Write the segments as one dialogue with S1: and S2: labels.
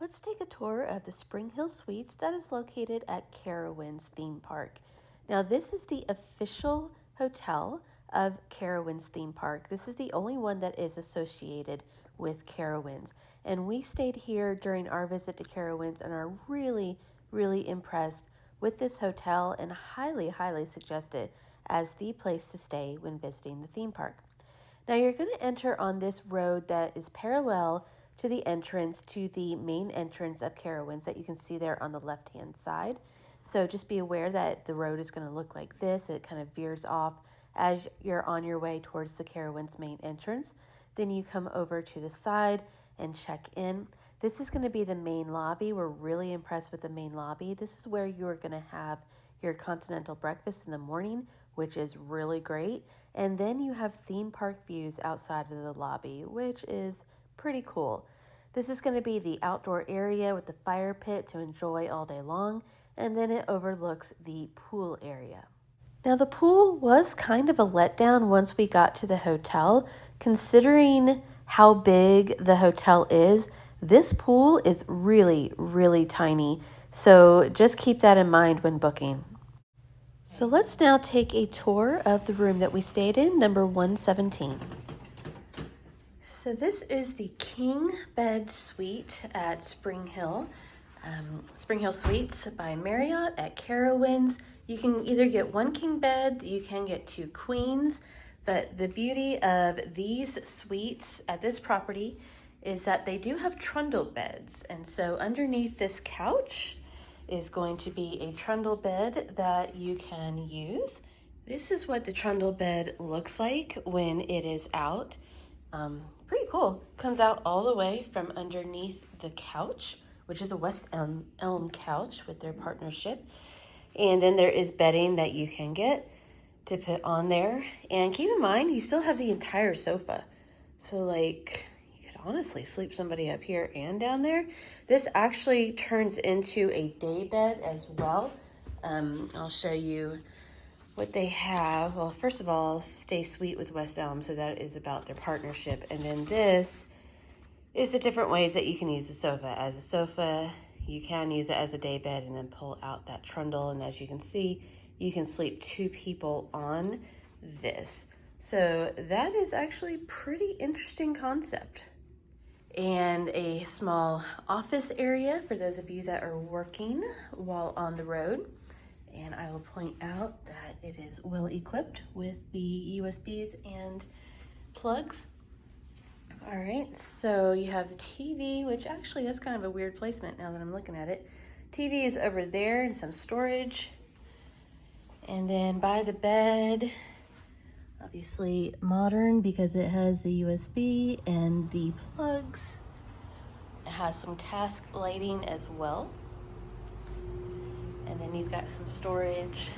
S1: Let's take a tour of the Springhill Suites that is located at Carowinds theme park. Now, this is the official hotel of Carowinds theme park. This is the only one that is associated with Carowinds. And we stayed here during our visit to Carowinds and are really impressed with this hotel and highly suggest it as the place to stay when visiting the theme park. Now you're going to enter on this road that is parallel to the entrance to the main entrance of Carowinds that you can see there on the left-hand side. So just be aware that the road is going to look like this. It kind of veers off as you're on your way towards the Carowinds main entrance. Then you come over to the side and check in. This is going to be the main lobby. We're really impressed with the main lobby. This is where you're going to have your continental breakfast in the morning, which is really great. And then you have theme park views outside of the lobby, which is pretty cool. This is going to be the outdoor area with the fire pit to enjoy all day long, and then it overlooks the pool area. Now the pool was kind of a letdown once we got to the hotel. Considering how big the hotel is, this pool is really tiny. So just keep that in mind when booking. So let's now take a tour of the room that we stayed in, number 117. So this is the king bed suite at Springhill Suites by Marriott at Carowinds. You can either get one king bed, you can get two queens, but the beauty of these suites at this property is that they do have trundle beds. And so underneath this couch is going to be a trundle bed that you can use. This is what the trundle bed looks like when it is out. Pretty cool. Comes out all the way from underneath the couch, which is a West Elm couch with their partnership. And then there is bedding that you can get to put on there. And keep in mind, you still have the entire sofa. So like, you could honestly sleep somebody up here and down there. This actually turns into a day bed as well. I'll show you what they have. Well, first of all, Stay Sweet with West Elm, so that is about their partnership. And then this is the different ways that you can use the sofa. As a sofa, you can use it as a day bed and then pull out that trundle. And as you can see, you can sleep two people on this. So that is actually pretty interesting concept. And a small office area for those of you that are working while on the road. And I will point out that it is well equipped with the USBs and plugs. All right, so you have the TV, which actually that's kind of a weird placement now that I'm looking at it. TV is over there and some storage. And then by the bed, obviously modern because it has the USB and the plugs. It has some task lighting as well. And then you've got some storage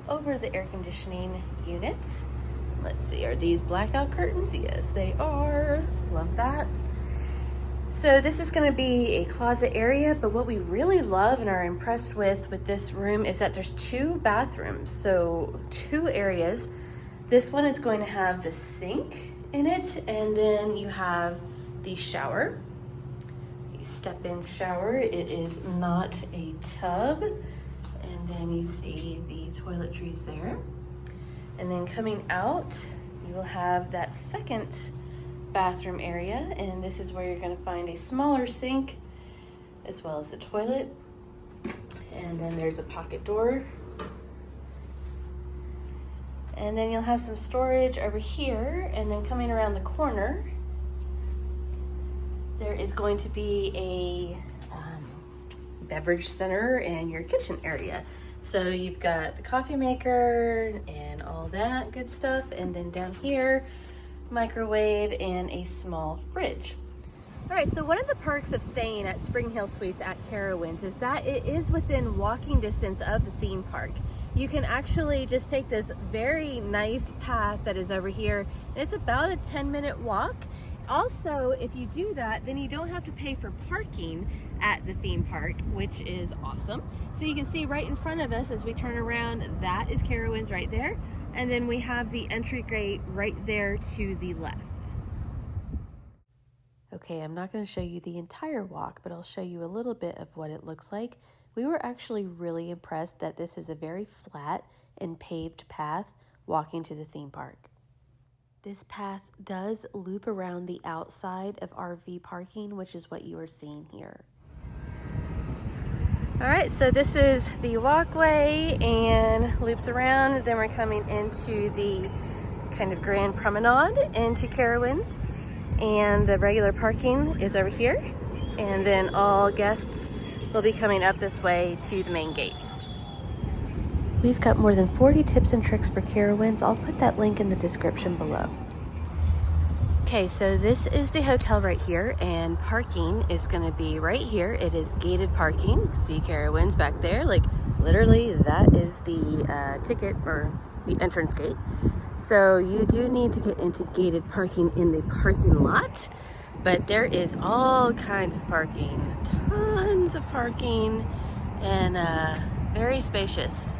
S1: over the air conditioning units. Let's see, are these blackout curtains? Yes, they are. Love that. So this is going to be a closet area, but what we really love and are impressed with this room is that there's two bathrooms. So two areas. This one is going to have the sink in it, and then you have the shower. A step-in shower. It is not a tub. And then you see the toiletries there. And then coming out, you will have that second bathroom area. And this is where you're going to find a smaller sink as well as the toilet. And then there's a pocket door. And then you'll have some storage over here. And then coming around the corner, there is going to be a beverage center and your kitchen area. So you've got the coffee maker and all that good stuff. And then down here, microwave and a small fridge. All right, so one of the perks of staying at Springhill Suites at Carowinds is that it is within walking distance of the theme park. You can actually just take this very nice path that is over here. It's about a 10-minute walk. Also, if you do that, then you don't have to pay for parking at the theme park, which is awesome. So you can see right in front of us as we turn around, that is Carowinds right there. And then we have the entry gate right there to the left. Okay, I'm not going to show you the entire walk, but I'll show you a little bit of what it looks like. We were actually really impressed that this is a very flat and paved path walking to the theme park. This path does loop around the outside of RV parking, which is what you are seeing here. All right, so this is the walkway and loops around. Then we're coming into the kind of grand promenade into Carowinds. And the regular parking is over here. And then all guests will be coming up this way to the main gate. We've got more than 40 tips and tricks for Carowinds. I'll put that link in the description below. Okay, so this is the hotel right here, and parking is going to be right here. It is gated parking. See Carowinds back there? Like, literally, that is the ticket or the entrance gate. So you do need to get into gated parking in the parking lot, but there is all kinds of parking, tons of parking, and very spacious.